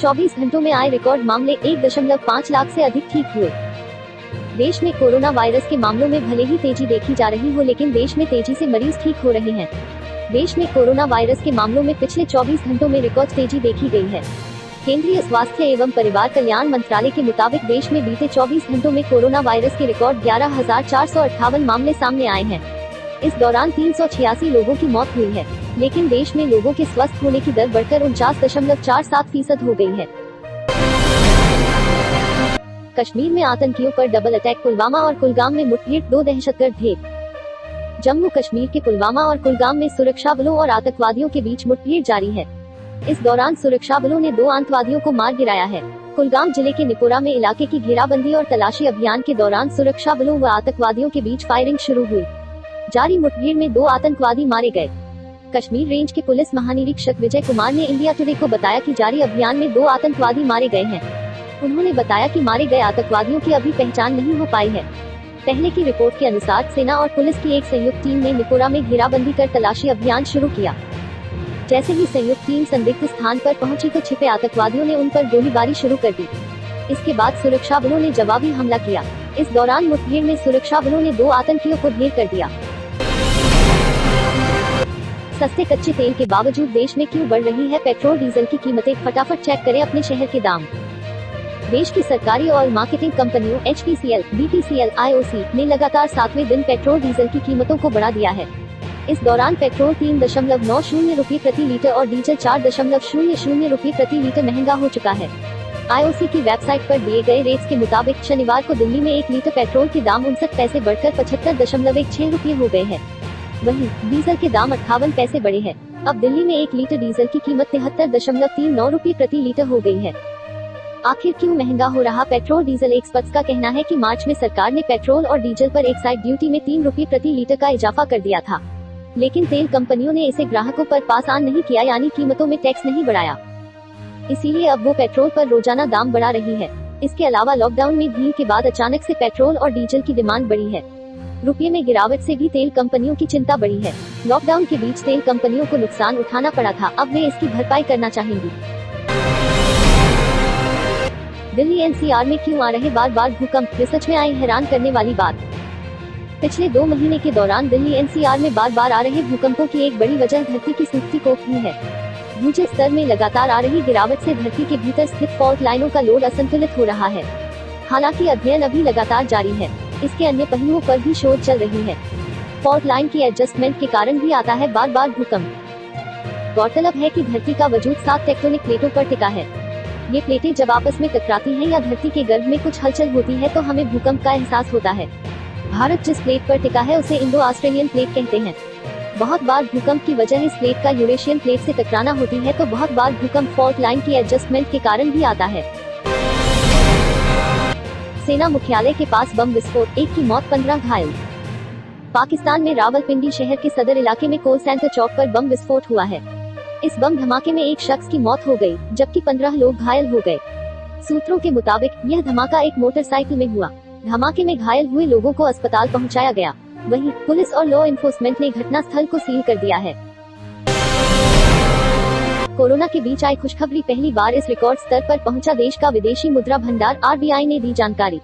24 घंटों में आए रिकॉर्ड मामले 1.5 लाख से अधिक ठीक हुए। देश में कोरोना वायरस के मामलों में भले ही तेजी देखी जा रही हो, लेकिन देश में तेजी से मरीज ठीक हो रहे हैं। देश में कोरोना वायरस के मामलों में पिछले 24 घंटों में रिकॉर्ड तेजी देखी गई है। केंद्रीय स्वास्थ्य एवं परिवार कल्याण मंत्रालय के मुताबिक देश में बीते 24 घंटों में कोरोना वायरस के रिकॉर्ड 11,458 मामले सामने आए हैं। इस दौरान 386 लोगों की मौत हुई है, लेकिन देश में लोगों के स्वस्थ होने की दर बढ़कर 49.47% हो गई है। कश्मीर में आतंकियों पर डबल अटैक, पुलवामा और कुलगाम में मुठभेड़, 2 दहशतगर्द ढेर। जम्मू कश्मीर के पुलवामा और कुलगाम में सुरक्षा बलों और आतंकवादियों के बीच मुठभेड़ जारी है। इस दौरान सुरक्षा बलों ने 2 आतंकवादियों को मार गिराया है। कुलगाम जिले के निपोरा में इलाके की घेराबंदी और तलाशी अभियान के दौरान सुरक्षा बलों व आतंकवादियों के बीच फायरिंग शुरू हुई। जारी मुठभेड़ में 2 आतंकवादी मारे गए। कश्मीर रेंज के पुलिस महानिरीक्षक विजय कुमार ने इंडिया टुडे को बताया कि जारी अभियान में 2 आतंकवादी मारे गए हैं। उन्होंने बताया कि मारे गए आतंकवादियों की अभी पहचान नहीं हो पाई है। पहले की रिपोर्ट के अनुसार सेना और पुलिस की एक संयुक्त टीम ने निपोरा में घेराबंदी कर तलाशी अभियान शुरू किया। जैसे ही संयुक्त टीम संदिग्ध स्थान पर पहुंची तो छिपे आतंकवादियों ने उन पर गोलीबारी शुरू कर दी। इसके बाद सुरक्षा बलों ने जवाबी हमला किया। इस दौरान मुठभेड़ में सुरक्षा बलों ने 2 आतंकियों को ढेर कर दिया। सस्ते कच्चे तेल के बावजूद देश में क्यों बढ़ रही है पेट्रोल डीजल की कीमतें? फटाफट चेक करें अपने शहर के दाम। देश की सरकारी और मार्केटिंग कंपनियों HPCL, BPCL, IOC ने लगातार 7वें दिन पेट्रोल डीजल की कीमतों को बढ़ा दिया है। इस दौरान पेट्रोल 3.90 रुपये प्रति लीटर और डीजल 4.00 रुपये प्रति लीटर महंगा हो चुका है। IOC की वेबसाइट पर दिए गए रेट्स के मुताबिक शनिवार को दिल्ली में 1 लीटर पेट्रोल के दाम 59 पैसे बढ़कर 75.16 रुपये हो गए हैं। वहीं डीजल के दाम 58 पैसे बढ़े हैं। अब दिल्ली में 1 लीटर डीजल की कीमत 73.39 रुपये प्रति लीटर हो गई है। आखिर क्यों महंगा हो रहा पेट्रोल डीजल? एक्सपर्ट्स का कहना है कि मार्च में सरकार ने पेट्रोल और डीजल पर एक्साइज ड्यूटी में 3 रुपये प्रति लीटर का इजाफा कर दिया था, लेकिन तेल कंपनियों ने इसे ग्राहकों पर पास ऑन नहीं किया, यानी कीमतों में टैक्स नहीं बढ़ाया। इसीलिए अब वो पेट्रोल पर रोजाना दाम बढ़ा रही है। इसके अलावा लॉकडाउन में भीड़ के बाद अचानक से पेट्रोल और डीजल की डिमांड बढ़ी है। रुपये में गिरावट से भी तेल कंपनियों की चिंता बढ़ी है। लॉकडाउन के बीच तेल कंपनियों को नुकसान उठाना पड़ा था, अब वे इसकी भरपाई करना चाहेंगी। दिल्ली NCR में क्यों आ रहे बार बार भूकंप? रिसर्च में आई हैरान करने वाली बात। पिछले 2 महीने के दौरान दिल्ली NCR में बार बार आ रहे भूकंपों की एक बड़ी वजह धरती की सूखती कोख भी है। भूजल स्तर में लगातार आ रही गिरावट से धरती के भीतर स्थित फॉल्ट लाइनों का लोड असंतुलित हो रहा है। हालांकि अध्ययन अभी लगातार जारी है। इसके अन्य पहलुओं पर भी शोध चल रही है। फॉल्ट लाइन की एडजस्टमेंट के कारण भी आता है बार बार भूकंप। गौरतलब है कि धरती का वजूद 7 टेक्टोनिक प्लेटों पर टिका है। ये प्लेटें जब आपस में टकराती हैं या धरती के गर्भ में कुछ हलचल होती है तो हमें भूकंप का एहसास होता है। भारत जिस प्लेट पर टिका है उसे इंडो ऑस्ट्रेलियन प्लेट कहते हैं। बहुत बार भूकंप की वजह इस प्लेट का यूरेशियन प्लेट से टकराना होती है, तो बहुत बार भूकंप फॉल्ट लाइन की एडजस्टमेंट के कारण भी आता है। सेना मुख्यालय के पास बम विस्फोट, 1 की मौत 15 घायल। पाकिस्तान में रावलपिंडी शहर के सदर इलाके में कोल सेंटर चौक पर बम विस्फोट हुआ है। इस बम धमाके में एक शख्स की मौत हो गई, जबकि 15 लोग घायल हो गए। सूत्रों के मुताबिक यह धमाका एक मोटरसाइकिल में हुआ। धमाके में घायल हुए लोगों को अस्पताल पहुंचाया गया। वहीं पुलिस और लॉ एनफोर्समेंट ने घटनास्थल को सील कर दिया है। कोरोना के बीच आई खुशखबरी, पहली बार इस रिकॉर्ड स्तर पर पहुंचा देश का विदेशी मुद्रा भंडार। RBI ने दी जानकारी।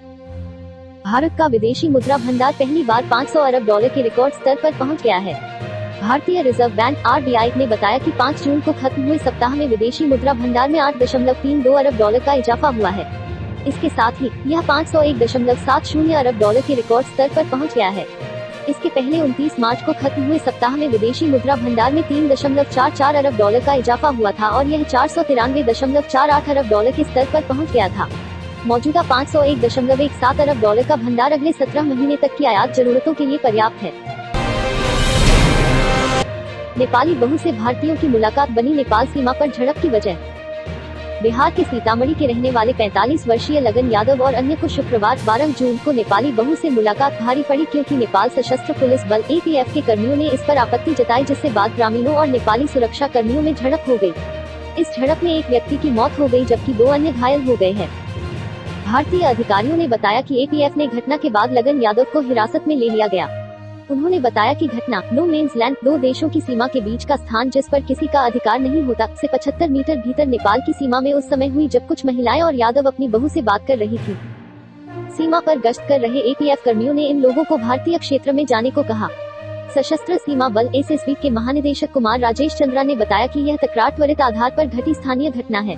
भारत का विदेशी मुद्रा भंडार पहली बार $500 अरब के रिकॉर्ड स्तर पर पहुंच गया है। भारतीय रिजर्व बैंक RBI ने बताया कि 5 जून को खत्म हुए सप्ताह में विदेशी मुद्रा भंडार में $8.32 अरब का इजाफा हुआ है। इसके साथ ही यह $501.70 अरब के रिकॉर्ड स्तर पर पहुंच गया है। इसके पहले 29 मार्च को खत्म हुए सप्ताह में विदेशी मुद्रा भंडार में $3.44 अरब का इजाफा हुआ था और यह $493.48 अरब के स्तर पर पहुंच गया था। मौजूदा $501.17 अरब का भंडार अगले 17 महीने तक की आयात जरूरतों के लिए पर्याप्त है। नेपाली बहू से भारतीयों की मुलाकात बनी नेपाल सीमा पर झड़प की वजह। बिहार के सीतामढ़ी के रहने वाले 45 वर्षीय लगन यादव और अन्य को शुक्रवार 12 जून को नेपाली बहू से मुलाकात भारी पड़ी, क्योंकि नेपाल सशस्त्र पुलिस बल APF के कर्मियों ने इस पर आपत्ति जताई, जिससे बाद ग्रामीणों और नेपाली सुरक्षा कर्मियों में झड़प हो गई। इस झड़प में एक व्यक्ति की मौत हो गई, जबकि 2 अन्य घायल हो गए हैं। भारतीय अधिकारियों ने बताया कि APF ने घटना के बाद लगन यादव को हिरासत में ले लिया गया। उन्होंने बताया कि घटना नो मेन्स लैंड, दो देशों की सीमा के बीच का स्थान जिस पर किसी का अधिकार नहीं होता, से 75 मीटर भीतर नेपाल की सीमा में उस समय हुई जब कुछ महिलाएं और यादव अपनी बहू से बात कर रही थी। सीमा पर गश्त कर रहे एपीएफ कर्मियों ने इन लोगों को भारतीय क्षेत्र में जाने को कहा। सशस्त्र सीमा बल एसएसबी के महानिदेशक कुमार राजेश चंद्रा ने बताया कि यह तकरार त्वरित आधार पर घटी स्थानीय घटना है।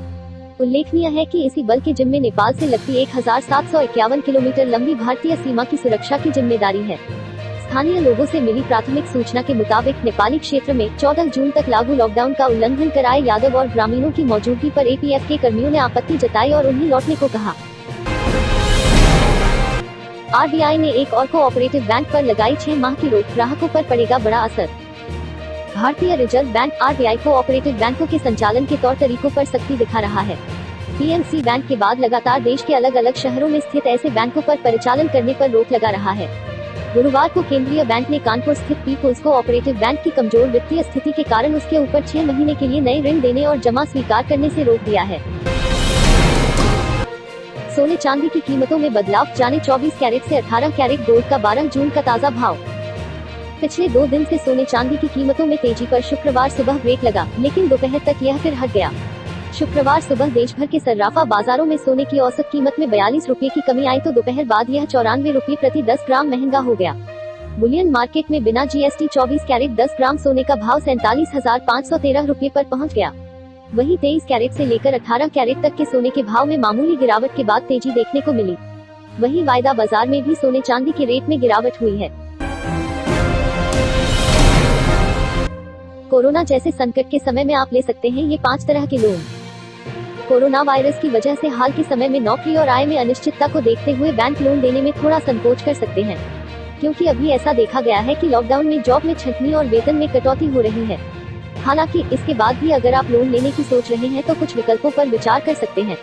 उल्लेखनीय है कि इसी बल के जिम्मे नेपाल से लगती 1751 किलोमीटर लंबी भारतीय सीमा की सुरक्षा की जिम्मेदारी है। स्थानीय लोगों से मिली प्राथमिक सूचना के मुताबिक नेपाली क्षेत्र में 14 जून तक लागू लॉकडाउन का उल्लंघन कराए यादव और ग्रामीणों की मौजूदगी पर एपीएफ के कर्मियों ने आपत्ति जताई और उन्हें लौटने को कहा। आरबीआई ने एक और कोऑपरेटिव बैंक पर लगाई 6 माह की रोक, ग्राहकों पर पड़ेगा बड़ा असर। भारतीय रिजर्व बैंक आरबीआई कोऑपरेटिव बैंकों के संचालन के तौर तरीकों पर सख्ती दिखा रहा है। पीएमसी बैंक के बाद लगातार देश के अलग अलग शहरों में स्थित ऐसे बैंकों पर परिचालन करने पर रोक लगा रहा है। गुरुवार को केंद्रीय बैंक ने कानपुर स्थित पीपुल्स कोऑपरेटिव बैंक की कमजोर वित्तीय स्थिति के कारण उसके ऊपर 6 महीने के लिए नए ऋण देने और जमा स्वीकार करने से रोक दिया है। सोने चांदी की कीमतों में बदलाव, जाने 24 कैरेट से 18 कैरेट गोल्ड का 12 जून का ताज़ा भाव। पिछले 2 दिन से सोने चांदी की कीमतों में तेजी पर शुक्रवार सुबह ब्रेक लगा, लेकिन दोपहर तक यह फिर हट गया। शुक्रवार सुबह देश भर के सर्राफा बाजारों में सोने की औसत कीमत में 42 रुपये की कमी आई तो दोपहर बाद यह 94 रुपये प्रति 10 ग्राम महंगा हो गया। बुलियन मार्केट में बिना जीएसटी 24 कैरेट 10 ग्राम सोने का भाव 47,513 रुपये पर पहुंच गया। वहीं 23 कैरेट से लेकर 18 कैरेट तक के सोने के भाव में मामूली गिरावट के बाद तेजी देखने को मिली। वहीं वायदा बाजार में भी सोने चांदी के रेट में गिरावट हुई है। कोरोना जैसे संकट के समय में आप ले सकते हैं ये 5 तरह के लोन। कोरोना वायरस की वजह से हाल के समय में नौकरी और आय में अनिश्चितता को देखते हुए बैंक लोन देने में थोड़ा संकोच कर सकते हैं, क्योंकि अभी ऐसा देखा गया है कि लॉकडाउन में जॉब में छंटनी और वेतन में कटौती हो रही है। हालांकि इसके बाद भी अगर आप लोन लेने की सोच रहे हैं तो कुछ विकल्पों पर विचार कर सकते हैं।